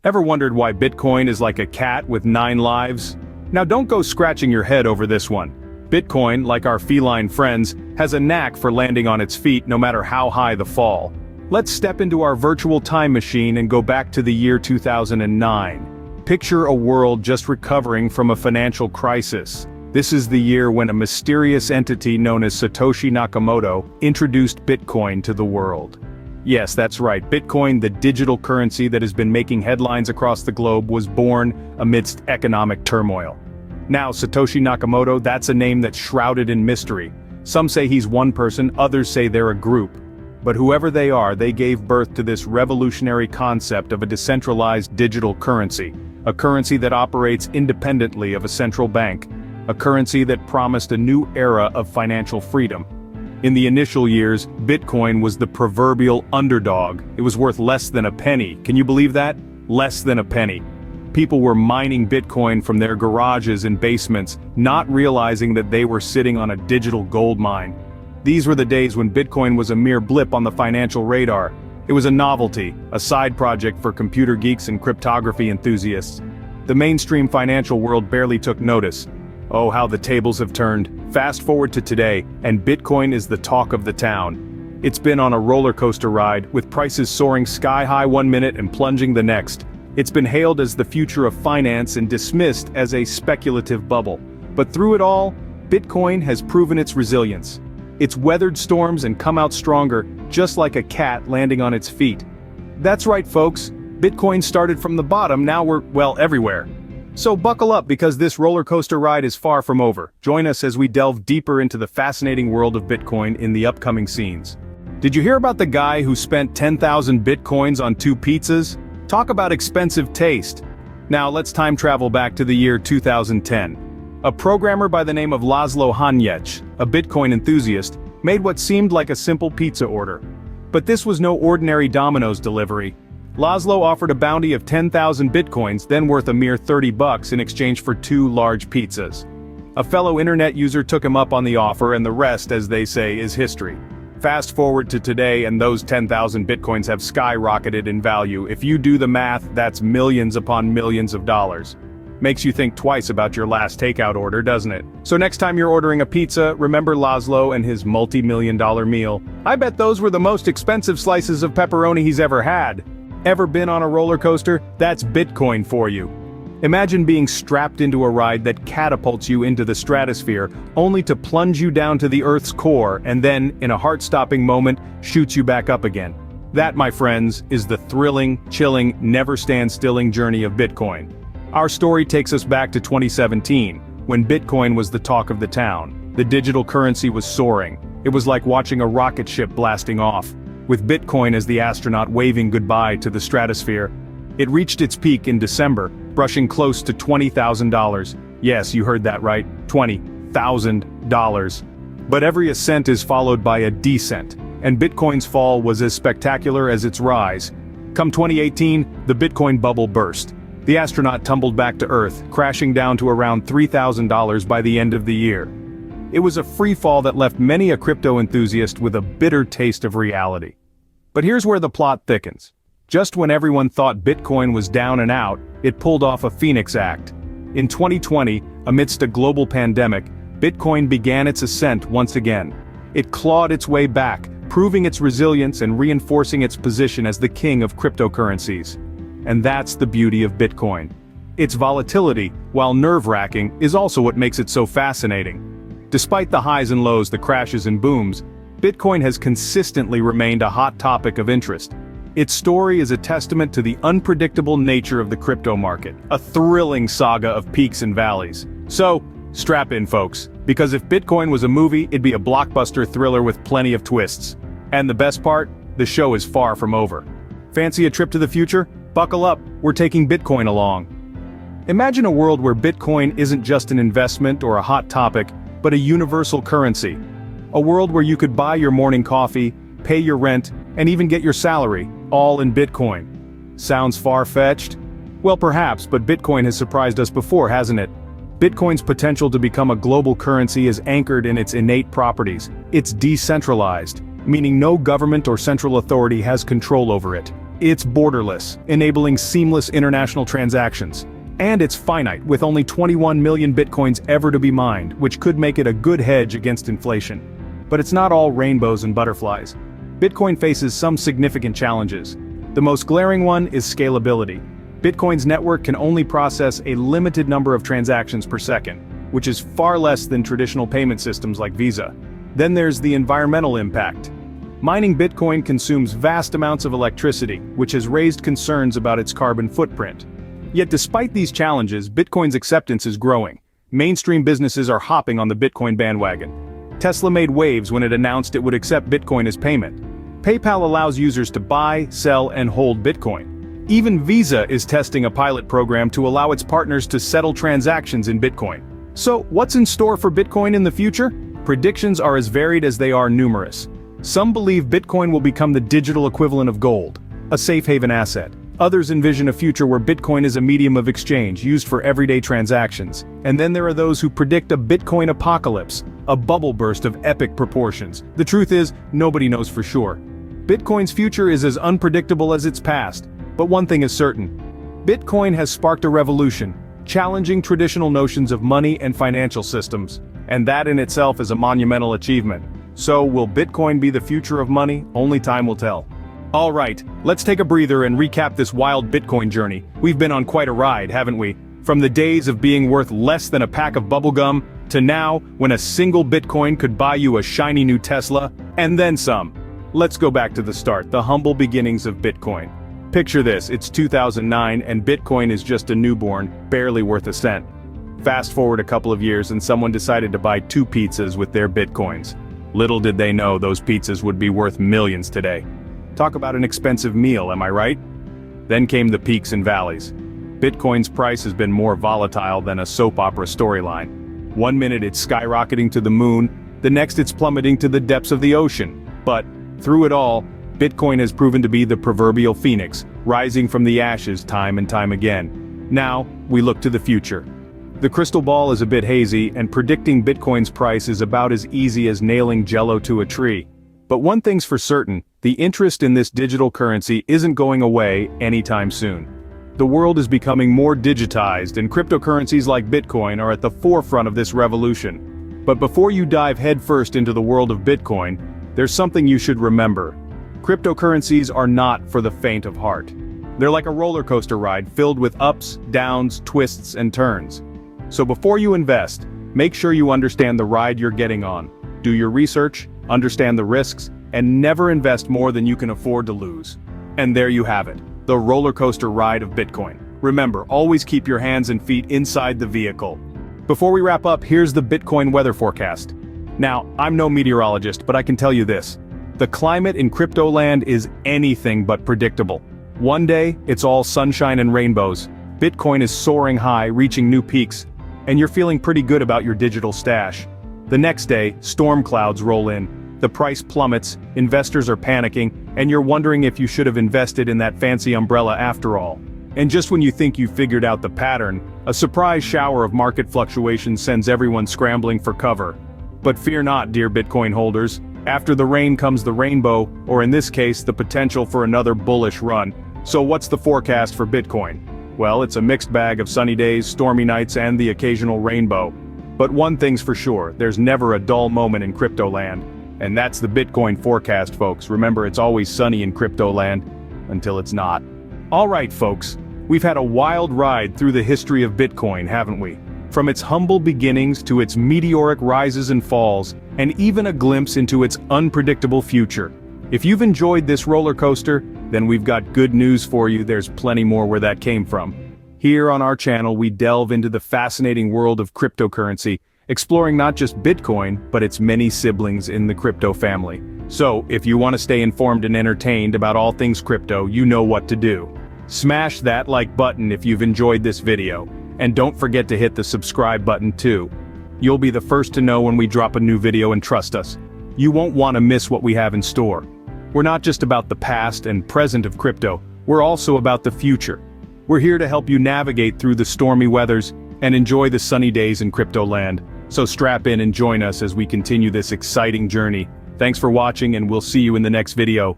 Ever wondered why Bitcoin is like a cat with 9 lives? Now don't go scratching your head over this one. Bitcoin, like our feline friends, has a knack for landing on its feet no matter how high the fall. Let's step into our virtual time machine and go back to the year 2009. Picture a world just recovering from a financial crisis. This is the year when a mysterious entity known as Satoshi Nakamoto introduced Bitcoin to the world. Yes, that's right, Bitcoin, the digital currency that has been making headlines across the globe, was born amidst economic turmoil. Now, Satoshi Nakamoto, that's a name that's shrouded in mystery. Some say he's one person, others say they're a group. But whoever they are, they gave birth to this revolutionary concept of a decentralized digital currency, a currency that operates independently of a central bank, a currency that promised a new era of financial freedom. In the initial years, Bitcoin was the proverbial underdog. It was worth less than a penny. Can you believe that? Less than a penny. People were mining Bitcoin from their garages and basements, not realizing that they were sitting on a digital gold mine. These were the days when Bitcoin was a mere blip on the financial radar. It was a novelty, a side project for computer geeks and cryptography enthusiasts. The mainstream financial world barely took notice. Oh, how the tables have turned. Fast forward to today, and Bitcoin is the talk of the town. It's been on a roller coaster ride, with prices soaring sky-high one minute and plunging the next. It's been hailed as the future of finance and dismissed as a speculative bubble. But through it all, Bitcoin has proven its resilience. It's weathered storms and come out stronger, just like a cat landing on its feet. That's right, folks. Bitcoin started from the bottom, now we're, well, everywhere. So buckle up because this roller coaster ride is far from over. Join us as we delve deeper into the fascinating world of Bitcoin in the upcoming scenes. Did you hear about the guy who spent 10,000 Bitcoins on 2 pizzas? Talk about expensive taste. Now let's time travel back to the year 2010. A programmer by the name of Laszlo Hanyecz, a Bitcoin enthusiast, made what seemed like a simple pizza order. But this was no ordinary Domino's delivery. Laszlo offered a bounty of 10,000 Bitcoins, then worth a mere $30 in exchange for 2 large pizzas. A fellow internet user took him up on the offer, and the rest, as they say, is history. Fast forward to today and those 10,000 Bitcoins have skyrocketed in value. If you do the math, that's millions upon millions of dollars. Makes you think twice about your last takeout order, doesn't it? So next time you're ordering a pizza, remember Laszlo and his multi-million-dollar meal. I bet those were the most expensive slices of pepperoni he's ever had. Ever been on a roller coaster? That's Bitcoin for you. Imagine being strapped into a ride that catapults you into the stratosphere, only to plunge you down to the Earth's core and then, in a heart-stopping moment, shoots you back up again. That, my friends, is the thrilling, chilling, never-stand-stilling journey of Bitcoin. Our story takes us back to 2017, when Bitcoin was the talk of the town. The digital currency was soaring. It was like watching a rocket ship blasting off, with Bitcoin as the astronaut waving goodbye to the stratosphere. It reached its peak in December, brushing close to $20,000. Yes, you heard that right, $20,000. But every ascent is followed by a descent, and Bitcoin's fall was as spectacular as its rise. Come 2018, the Bitcoin bubble burst. The astronaut tumbled back to Earth, crashing down to around $3,000 by the end of the year. It was a free fall that left many a crypto enthusiast with a bitter taste of reality. But here's where the plot thickens. Just when everyone thought Bitcoin was down and out, it pulled off a Phoenix Act. In 2020, amidst a global pandemic, Bitcoin began its ascent once again. It clawed its way back, proving its resilience and reinforcing its position as the king of cryptocurrencies. And that's the beauty of Bitcoin. Its volatility, while nerve-wracking, is also what makes it so fascinating. Despite the highs and lows, the crashes and booms, Bitcoin has consistently remained a hot topic of interest. Its story is a testament to the unpredictable nature of the crypto market, a thrilling saga of peaks and valleys. So, strap in folks, because if Bitcoin was a movie, it'd be a blockbuster thriller with plenty of twists. And the best part? The show is far from over. Fancy a trip to the future? Buckle up, we're taking Bitcoin along. Imagine a world where Bitcoin isn't just an investment or a hot topic, but a universal currency. A world where you could buy your morning coffee, pay your rent, and even get your salary, all in Bitcoin. Sounds far-fetched? Well, perhaps, but Bitcoin has surprised us before, hasn't it? Bitcoin's potential to become a global currency is anchored in its innate properties. It's decentralized, meaning no government or central authority has control over it. It's borderless, enabling seamless international transactions. And it's finite, with only 21 million bitcoins ever to be mined, which could make it a good hedge against inflation. But it's not all rainbows and butterflies. Bitcoin faces some significant challenges. The most glaring one is scalability. Bitcoin's network can only process a limited number of transactions per second, which is far less than traditional payment systems like Visa. Then there's the environmental impact. Mining Bitcoin consumes vast amounts of electricity, which has raised concerns about its carbon footprint. Yet despite these challenges, Bitcoin's acceptance is growing. Mainstream businesses are hopping on the Bitcoin bandwagon. Tesla made waves when it announced it would accept Bitcoin as payment. PayPal allows users to buy, sell, and hold Bitcoin. Even Visa is testing a pilot program to allow its partners to settle transactions in Bitcoin. So, what's in store for Bitcoin in the future? Predictions are as varied as they are numerous. Some believe Bitcoin will become the digital equivalent of gold, a safe haven asset. Others envision a future where Bitcoin is a medium of exchange used for everyday transactions. And then there are those who predict a Bitcoin apocalypse, a bubble burst of epic proportions. The truth is, nobody knows for sure. Bitcoin's future is as unpredictable as its past, but one thing is certain. Bitcoin has sparked a revolution, challenging traditional notions of money and financial systems, and that in itself is a monumental achievement. So, will Bitcoin be the future of money? Only time will tell. Alright, let's take a breather and recap this wild Bitcoin journey. We've been on quite a ride, haven't we? From the days of being worth less than a pack of bubblegum, to now, when a single Bitcoin could buy you a shiny new Tesla, and then some. Let's go back to the start, the humble beginnings of Bitcoin. Picture this, it's 2009 and Bitcoin is just a newborn, barely worth a cent. Fast forward a couple of years and someone decided to buy 2 pizzas with their Bitcoins. Little did they know those pizzas would be worth millions today. Talk about an expensive meal, am I right? Then came the peaks and valleys. Bitcoin's price has been more volatile than a soap opera storyline. One minute it's skyrocketing to the moon, the next it's plummeting to the depths of the ocean. But, through it all, Bitcoin has proven to be the proverbial phoenix, rising from the ashes time and time again. Now, we look to the future. The crystal ball is a bit hazy, and predicting Bitcoin's price is about as easy as nailing Jell-O to a tree. But one thing's for certain, the interest in this digital currency isn't going away anytime soon. The world is becoming more digitized, and cryptocurrencies like Bitcoin are at the forefront of this revolution. But before you dive headfirst into the world of Bitcoin, there's something you should remember. Cryptocurrencies are not for the faint of heart. They're like a roller coaster ride filled with ups, downs, twists, and turns. So before you invest, make sure you understand the ride you're getting on. Do your research, understand the risks, and never invest more than you can afford to lose. And there you have it, the roller coaster ride of Bitcoin. Remember, always keep your hands and feet inside the vehicle. Before we wrap up, here's the Bitcoin weather forecast. Now, I'm no meteorologist, but I can tell you this. The climate in crypto land is anything but predictable. One day, it's all sunshine and rainbows. Bitcoin is soaring high, reaching new peaks, and you're feeling pretty good about your digital stash. The next day, storm clouds roll in. The price plummets, investors are panicking, and you're wondering if you should have invested in that fancy umbrella after all. And just when you think you've figured out the pattern, a surprise shower of market fluctuations sends everyone scrambling for cover. But fear not, dear Bitcoin holders. After the rain comes the rainbow, or in this case, the potential for another bullish run. So what's the forecast for Bitcoin? Well, it's a mixed bag of sunny days, stormy nights, and the occasional rainbow. But one thing's for sure, there's never a dull moment in crypto land. And that's the Bitcoin forecast, folks. Remember, it's always sunny in crypto land, until it's not. Alright, folks, we've had a wild ride through the history of Bitcoin, haven't we? From its humble beginnings to its meteoric rises and falls, and even a glimpse into its unpredictable future. If you've enjoyed this roller coaster, then we've got good news for you. There's plenty more where that came from. Here on our channel, we delve into the fascinating world of cryptocurrency, exploring not just Bitcoin, but its many siblings in the crypto family. So, if you want to stay informed and entertained about all things crypto, you know what to do. Smash that like button if you've enjoyed this video, and don't forget to hit the subscribe button too. You'll be the first to know when we drop a new video, and trust us, you won't want to miss what we have in store. We're not just about the past and present of crypto, we're also about the future. We're here to help you navigate through the stormy weathers and enjoy the sunny days in crypto land. So strap in and join us as we continue this exciting journey. Thanks for watching, and we'll see you in the next video.